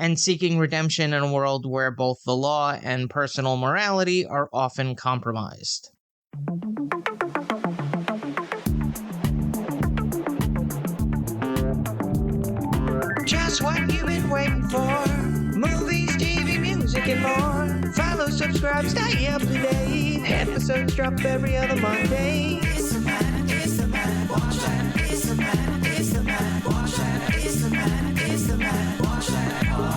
and seeking redemption in a world where both the law and personal morality are often compromised. Just what you've been waiting for. Movies, TV, music, and more. Follow, subscribe, stay up to date. Episodes drop every other Monday. It's the man, watch that. It's the man, watch that. It's the man, watch that podcast.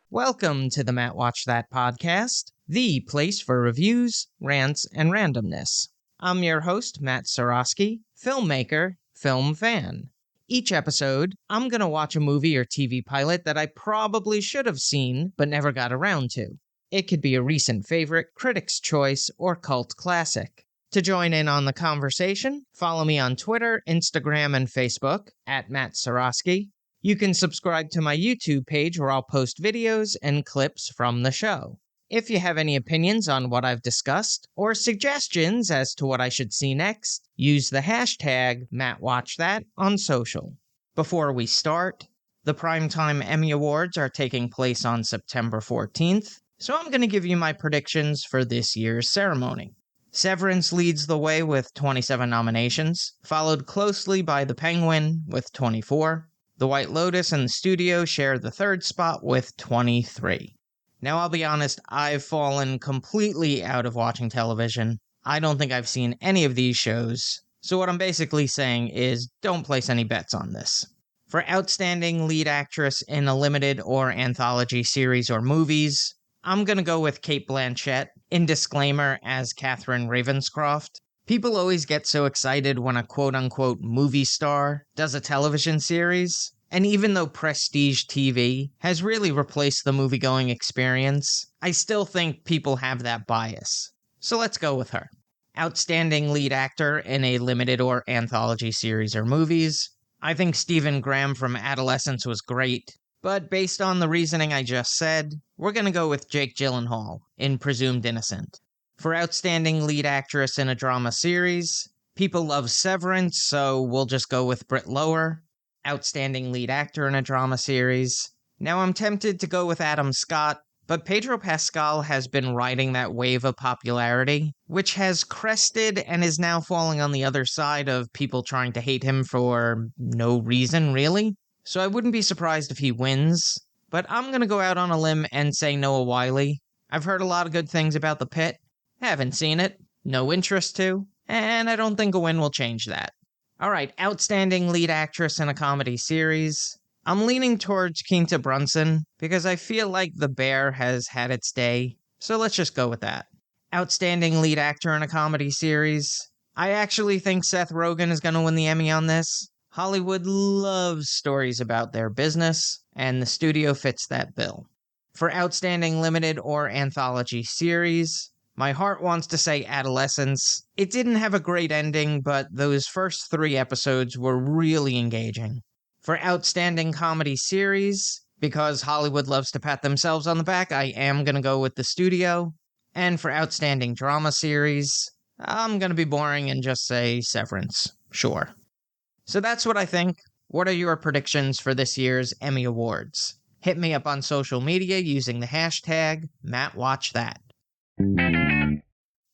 Welcome to the Matt Watch That podcast, the place for reviews, rants, and randomness. I'm your host, Matt Seroski, filmmaker, film fan. Each episode, I'm going to watch a movie or TV pilot that I probably should have seen, but never got around to. It could be a recent favorite, critic's choice, or cult classic. To join in on the conversation, follow me on Twitter, Instagram, and Facebook, at Matt Seroski. You can subscribe to my YouTube page where I'll post videos and clips from the show. If you have any opinions on what I've discussed, or suggestions as to what I should see next, use the hashtag MattWatchThat on social. Before we start, the Primetime Emmy Awards are taking place on September 14th, so I'm going to give you my predictions for this year's ceremony. Severance leads the way with 27 nominations, followed closely by The Penguin with 24. The White Lotus and The Studio share the third spot with 23. Now, I'll be honest, I've fallen completely out of watching television. I don't think I've seen any of these shows, so what I'm basically saying is don't place any bets on this. For Outstanding Lead Actress in a Limited or Anthology Series or Movies, I'm gonna go with Cate Blanchett, in Disclaimer as Catherine Ravenscroft. People always get so excited when a quote-unquote movie star does a television series. And even though prestige TV has really replaced the movie-going experience, I still think people have that bias. So let's go with her. Outstanding Lead Actor in a Limited or Anthology Series or Movies. I think Stephen Graham from Adolescence was great, but based on the reasoning I just said, we're gonna go with Jake Gyllenhaal in Presumed Innocent. For Outstanding Lead Actress in a Drama Series, people love Severance, so we'll just go with Britt Lower. Outstanding Lead Actor in a Drama Series. Now I'm tempted to go with Adam Scott, but Pedro Pascal has been riding that wave of popularity, which has crested and is now falling on the other side of people trying to hate him for no reason, really. So I wouldn't be surprised if he wins, but I'm gonna go out on a limb and say Noah Wyle. I've heard a lot of good things about The Pit, haven't seen it, no interest to, and I don't think a win will change that. Alright, Outstanding Lead Actress in a Comedy Series. I'm leaning towards Quinta Brunson, because I feel like The Bear has had its day, so let's just go with that. Outstanding Lead Actor in a Comedy Series. I actually think Seth Rogen is going to win the Emmy on this. Hollywood loves stories about their business, and The Studio fits that bill. For Outstanding Limited or Anthology Series, my heart wants to say Adolescence. It didn't have a great ending, but those first 3 episodes were really engaging. For Outstanding Comedy Series, because Hollywood loves to pat themselves on the back, I am going to go with The Studio. And for Outstanding Drama Series, I'm going to be boring and just say Severance. Sure. So that's what I think. What are your predictions for this year's Emmy Awards? Hit me up on social media using the hashtag MattWatchThat.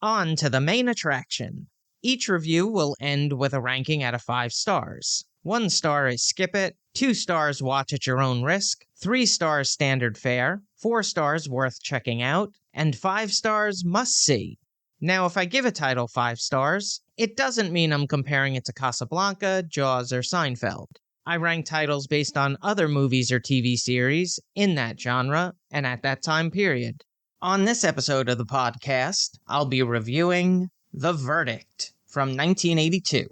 On to the main attraction. Each review will end with a ranking out of 5 stars. 1 star is skip it, 2 stars watch at your own risk, 3 stars standard fare, 4 stars worth checking out, and 5 stars must see. Now, if I give a title 5 stars, it doesn't mean I'm comparing it to Casablanca, Jaws, or Seinfeld. I rank titles based on other movies or TV series in that genre and at that time period. On this episode of the podcast, I'll be reviewing The Verdict from 1982.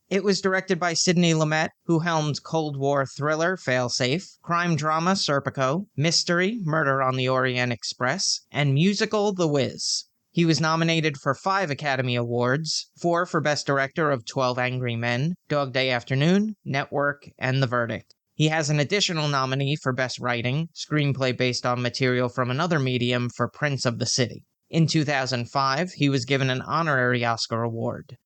It was directed by Sidney Lumet, who helmed Cold War thriller Failsafe, crime drama Serpico, mystery Murder on the Orient Express, and musical The Wiz. He was nominated for 5 Academy Awards, 4 for Best Director of 12 Angry Men, Dog Day Afternoon, Network, and The Verdict. He has an additional nominee for Best Writing, screenplay based on material from another medium for Prince of the City. In 2005, he was given an honorary Oscar award.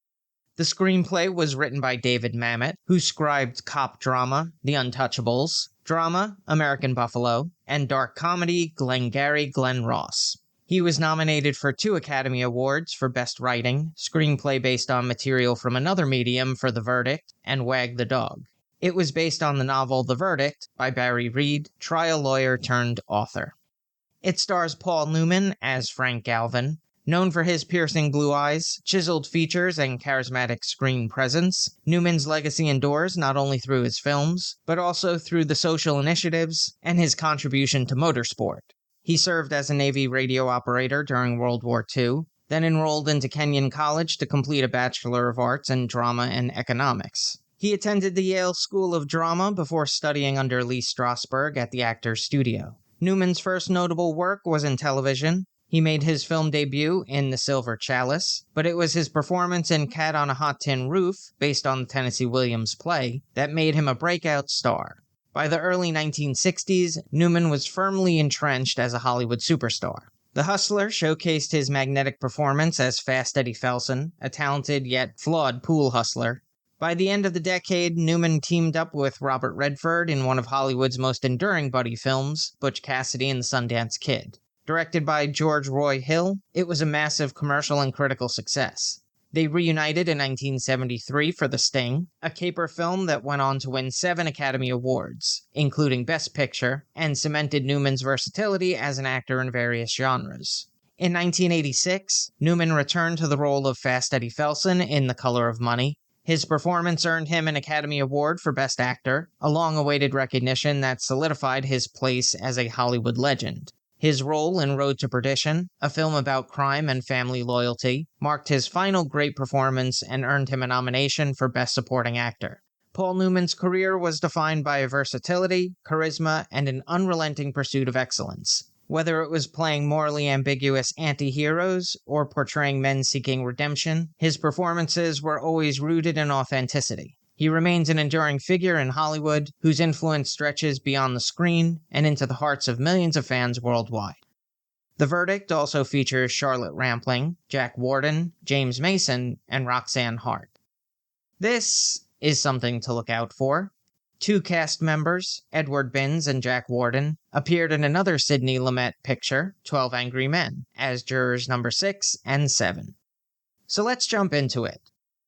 The screenplay was written by David Mamet, who scribed cop drama The Untouchables, drama American Buffalo, and dark comedy Glengarry Glen Ross. He was nominated for 2 Academy Awards for Best Writing, Screenplay based on material from another medium for The Verdict, and Wag the Dog. It was based on the novel The Verdict by Barry Reed, trial lawyer turned author. It stars Paul Newman as Frank Galvin. Known for his piercing blue eyes, chiseled features, and charismatic screen presence, Newman's legacy endures not only through his films, but also through the social initiatives and his contribution to motorsport. He served as a Navy radio operator during World War II, then enrolled into Kenyon College to complete a Bachelor of Arts in Drama and Economics. He attended the Yale School of Drama before studying under Lee Strasberg at the Actors Studio. Newman's first notable work was in television. He made his film debut in The Silver Chalice, but it was his performance in Cat on a Hot Tin Roof, based on the Tennessee Williams play, that made him a breakout star. By the early 1960s, Newman was firmly entrenched as a Hollywood superstar. The Hustler showcased his magnetic performance as Fast Eddie Felson, a talented yet flawed pool hustler. By the end of the decade, Newman teamed up with Robert Redford in one of Hollywood's most enduring buddy films, Butch Cassidy and the Sundance Kid. Directed by George Roy Hill, it was a massive commercial and critical success. They reunited in 1973 for The Sting, a caper film that went on to win 7 Academy Awards, including Best Picture, and cemented Newman's versatility as an actor in various genres. In 1986, Newman returned to the role of Fast Eddie Felson in The Color of Money. His performance earned him an Academy Award for Best Actor, a long-awaited recognition that solidified his place as a Hollywood legend. His role in Road to Perdition, a film about crime and family loyalty, marked his final great performance and earned him a nomination for Best Supporting Actor. Paul Newman's career was defined by versatility, charisma, and an unrelenting pursuit of excellence. Whether it was playing morally ambiguous anti-heroes or portraying men seeking redemption, his performances were always rooted in authenticity. He remains an enduring figure in Hollywood whose influence stretches beyond the screen and into the hearts of millions of fans worldwide. The Verdict also features Charlotte Rampling, Jack Warden, James Mason, and Roxanne Hart. This is something to look out for. 2 cast members, Edward Binns and Jack Warden, appeared in another Sidney Lumet picture, 12 Angry Men, as jurors number 6 and 7. So let's jump into it.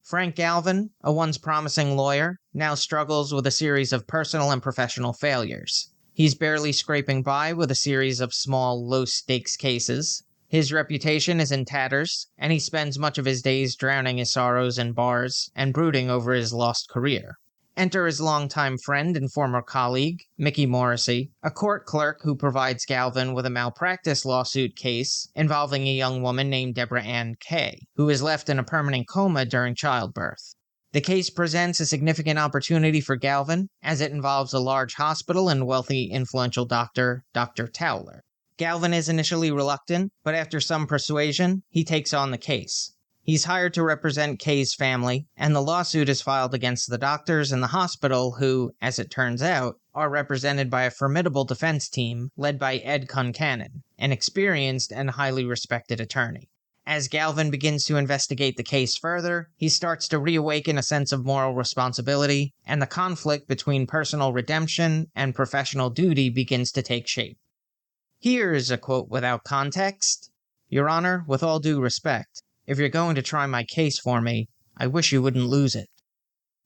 Frank Galvin, a once promising lawyer, now struggles with a series of personal and professional failures. He's barely scraping by with a series of small, low-stakes cases. His reputation is in tatters, and he spends much of his days drowning his sorrows in bars and brooding over his lost career. Enter his longtime friend and former colleague, Mickey Morrissey, a court clerk who provides Galvin with a malpractice lawsuit case involving a young woman named Deborah Ann Kay, who was left in a permanent coma during childbirth. The case presents a significant opportunity for Galvin, as it involves a large hospital and wealthy, influential doctor, Dr. Towler. Galvin is initially reluctant, but after some persuasion, he takes on the case. He's hired to represent Kay's family, and the lawsuit is filed against the doctors in the hospital who, as it turns out, are represented by a formidable defense team led by Ed Concannon, an experienced and highly respected attorney. As Galvin begins to investigate the case further, he starts to reawaken a sense of moral responsibility, and the conflict between personal redemption and professional duty begins to take shape. Here's a quote without context. "Your Honor, with all due respect, if you're going to try my case for me, I wish you wouldn't lose it."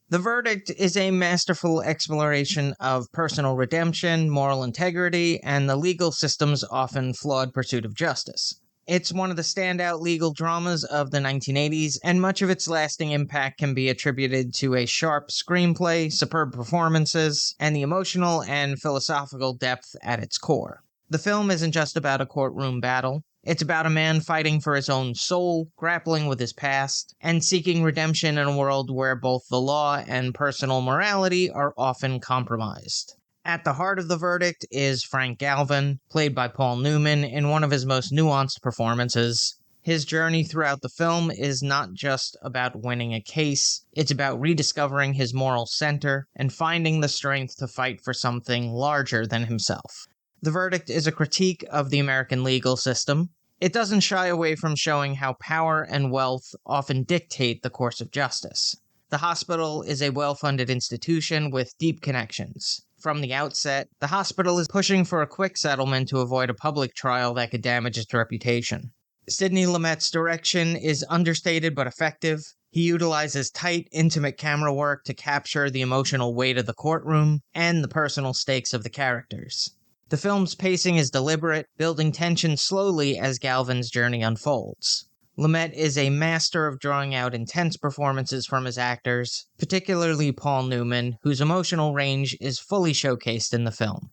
The Verdict is a masterful exploration of personal redemption, moral integrity, and the legal system's often flawed pursuit of justice. It's one of the standout legal dramas of the 1980s, and much of its lasting impact can be attributed to a sharp screenplay, superb performances, and the emotional and philosophical depth at its core. The film isn't just about a courtroom battle. It's about a man fighting for his own soul, grappling with his past, and seeking redemption in a world where both the law and personal morality are often compromised. At the heart of The Verdict is Frank Galvin, played by Paul Newman in one of his most nuanced performances. His journey throughout the film is not just about winning a case, it's about rediscovering his moral center and finding the strength to fight for something larger than himself. The Verdict is a critique of the American legal system. It doesn't shy away from showing how power and wealth often dictate the course of justice. The hospital is a well-funded institution with deep connections. From the outset, the hospital is pushing for a quick settlement to avoid a public trial that could damage its reputation. Sidney Lumet's direction is understated but effective. He utilizes tight, intimate camera work to capture the emotional weight of the courtroom and the personal stakes of the characters. The film's pacing is deliberate, building tension slowly as Galvin's journey unfolds. Lumet is a master of drawing out intense performances from his actors, particularly Paul Newman, whose emotional range is fully showcased in the film.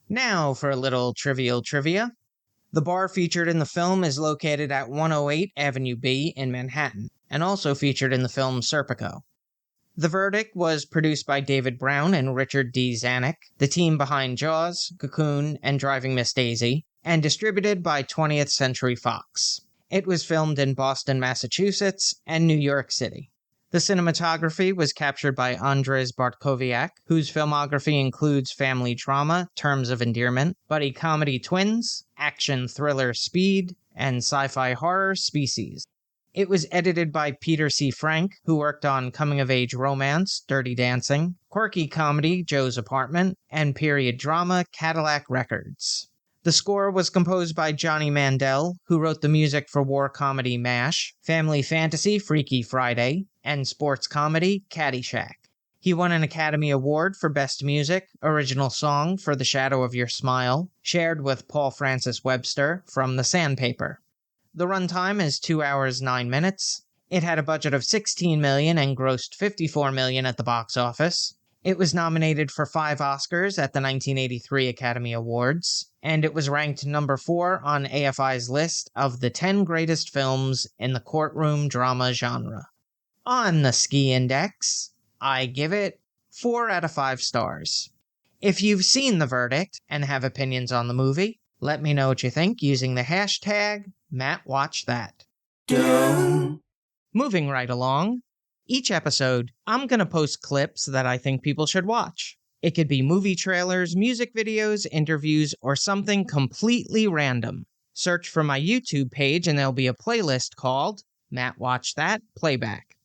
Now for a little trivial trivia. The bar featured in the film is located at 108 Avenue B in Manhattan, and also featured in the film Serpico. The Verdict was produced by David Brown and Richard D. Zanuck, the team behind Jaws, Cocoon, and Driving Miss Daisy, and distributed by 20th Century Fox. It was filmed in Boston, Massachusetts, and New York City. The cinematography was captured by Andrzej Bartkowiak, whose filmography includes family drama, Terms of Endearment, buddy comedy Twins, action thriller Speed, and sci-fi horror Species. It was edited by Peter C. Frank, who worked on coming-of-age romance, Dirty Dancing, quirky comedy, Joe's Apartment, and period drama, Cadillac Records. The score was composed by Johnny Mandel, who wrote the music for war comedy MASH, family fantasy Freaky Friday, and sports comedy Caddyshack. He won an Academy Award for Best Music, Original Song for The Shadow of Your Smile, shared with Paul Francis Webster from The Sandpaper. The runtime is 2 hours 9 minutes. It had a budget of $16 million and grossed $54 million at the box office. It was nominated for 5 Oscars at the 1983 Academy Awards, and it was ranked number 4 on AFI's list of the 10 greatest films in the courtroom drama genre. On the Ski Index, I give it 4 out of 5 stars. If you've seen The Verdict and have opinions on the movie, let me know what you think using the hashtag MattWatchThat. Moving right along, each episode, I'm going to post clips that I think people should watch. It could be movie trailers, music videos, interviews, or something completely random. Search for my YouTube page and there'll be a playlist called Matt Watch That Playback.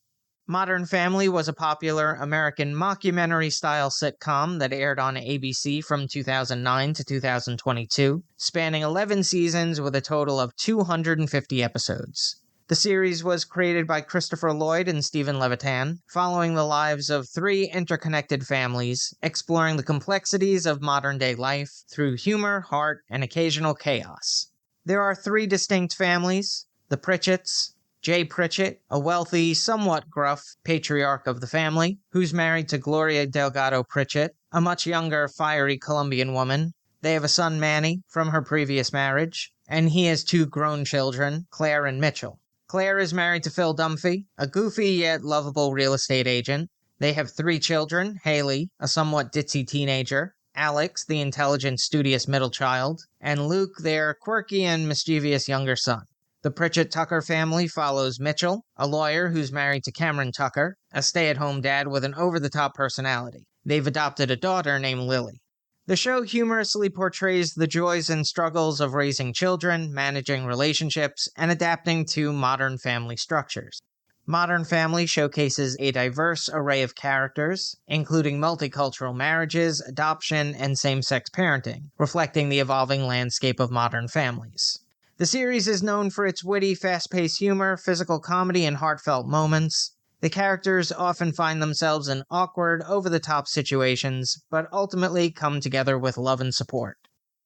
Modern Family was a popular American mockumentary-style sitcom that aired on ABC from 2009 to 2022, spanning 11 seasons with a total of 250 episodes. The series was created by Christopher Lloyd and Stephen Levitan, following the lives of 3 interconnected families, exploring the complexities of modern-day life through humor, heart, and occasional chaos. There are 3 distinct families: the Pritchetts, Jay Pritchett, a wealthy, somewhat gruff patriarch of the family, who's married to Gloria Delgado Pritchett, a much younger, fiery Colombian woman. They have a son, Manny, from her previous marriage, and he has 2 grown children, Claire and Mitchell. Claire is married to Phil Dunphy, a goofy yet lovable real estate agent. They have 3 children, Haley, a somewhat ditzy teenager, Alex, the intelligent, studious middle child, and Luke, their quirky and mischievous younger son. The Pritchett-Tucker family follows Mitchell, a lawyer who's married to Cameron Tucker, a stay-at-home dad with an over-the-top personality. They've adopted a daughter named Lily. The show humorously portrays the joys and struggles of raising children, managing relationships, and adapting to modern family structures. Modern Family showcases a diverse array of characters, including multicultural marriages, adoption, and same-sex parenting, reflecting the evolving landscape of modern families. The series is known for its witty, fast-paced humor, physical comedy, and heartfelt moments. The characters often find themselves in awkward, over-the-top situations, but ultimately come together with love and support.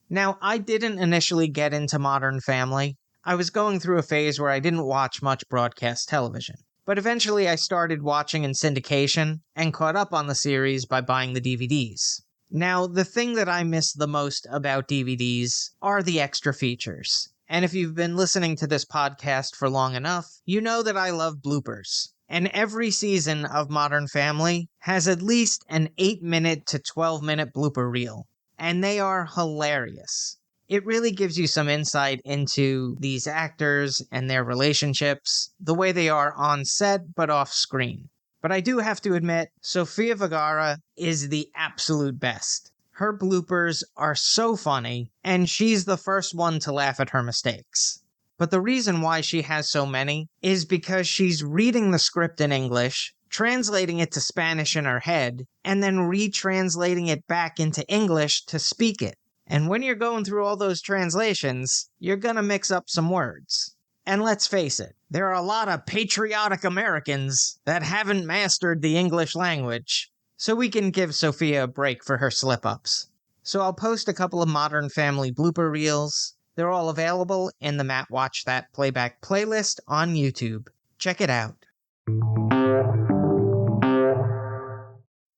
Now, I didn't initially get into Modern Family. I was going through a phase where I didn't watch much broadcast television. But eventually I started watching in syndication, and caught up on the series by buying the DVDs. Now, the thing that I miss the most about DVDs are the extra features. And if you've been listening to this podcast for long enough, you know that I love bloopers. And every season of Modern Family has at least an 8-minute to 12-minute blooper reel. And they are hilarious. It really gives you some insight into these actors and their relationships, the way they are on set but off screen. But I do have to admit, Sofia Vergara is the absolute best. Her bloopers are so funny, and she's the first one to laugh at her mistakes. but the reason why she has so many is because she's reading the script in English, translating it to Spanish in her head, and then retranslating it back into English to speak it. And when you're going through all those translations, you're gonna mix up some words. And let's face it, there are a lot of patriotic Americans that haven't mastered the English language, so we can give Sophia a break for her slip-ups. So I'll post a couple of Modern Family blooper reels. They're all available in the Matt Watch That Playback playlist on YouTube. Check it out.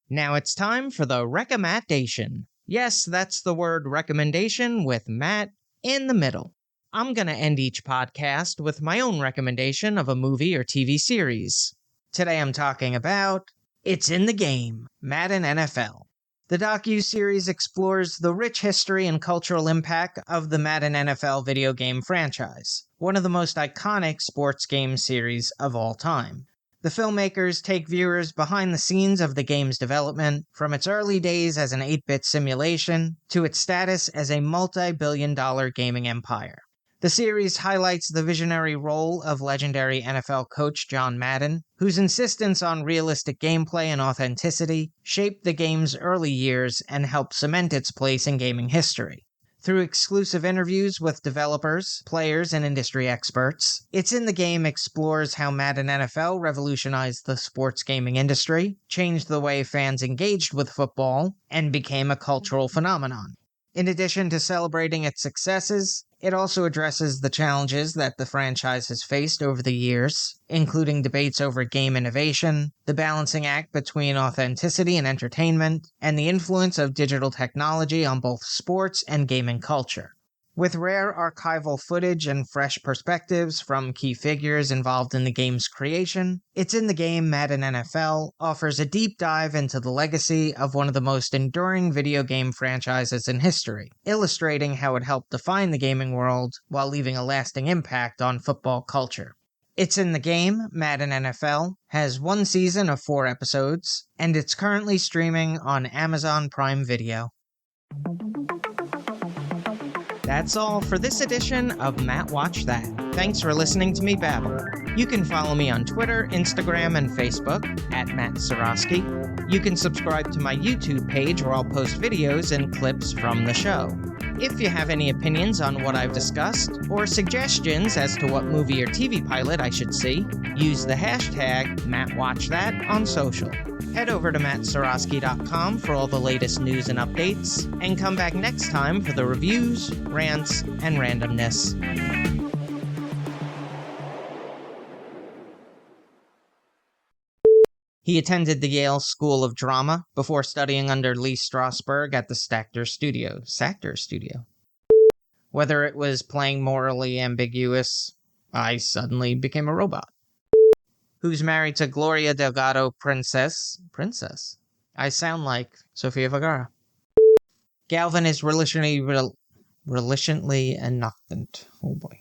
Now it's time for the recommendation. Yes, that's the word recommendation with Matt in the middle. I'm going to end each podcast with my own recommendation of a movie or TV series. Today I'm talking about It's in the Game, Madden NFL. The docu-series explores the rich history and cultural impact of the Madden NFL video game franchise, one of the most iconic sports game series of all time. The filmmakers take viewers behind the scenes of the game's development, from its early days as an 8-bit simulation to its status as a multi-billion-dollar gaming empire. The series highlights the visionary role of legendary NFL coach John Madden, whose insistence on realistic gameplay and authenticity shaped the game's early years and helped cement its place in gaming history. Through exclusive interviews with developers, players, and industry experts, It's in the Game explores how Madden NFL revolutionized the sports gaming industry, changed the way fans engaged with football, and became a cultural phenomenon. In addition to celebrating its successes, it also addresses the challenges that the franchise has faced over the years, including debates over game innovation, the balancing act between authenticity and entertainment, and the influence of digital technology on both sports and gaming culture. With rare archival footage and fresh perspectives from key figures involved in the game's creation, It's in the Game Madden NFL offers a deep dive into the legacy of one of the most enduring video game franchises in history, illustrating how it helped define the gaming world while leaving a lasting impact on football culture. It's in the Game Madden NFL has one season of 4 episodes, and it's currently streaming on Amazon Prime Video. That's all for this edition of Matt Watch That. Thanks for listening to me babble. You can follow me on Twitter, Instagram, and Facebook at Matt Seroski. You can subscribe to my YouTube page where I'll post videos and clips from the show. If you have any opinions on what I've discussed, or suggestions as to what movie or TV pilot I should see, use the hashtag MattWatchThat on social. Head over to mattseroski.com for all the latest news and updates, and come back next time for the reviews, rants, and randomness. He attended the Yale School of Drama before studying under Lee Strasberg at the Stacker Studio. Whether it was playing morally ambiguous, I suddenly became a robot. Who's married to Gloria Delgado Princess? I sound like Sofia Vergara. Galvin is relationally reluctant. Oh boy.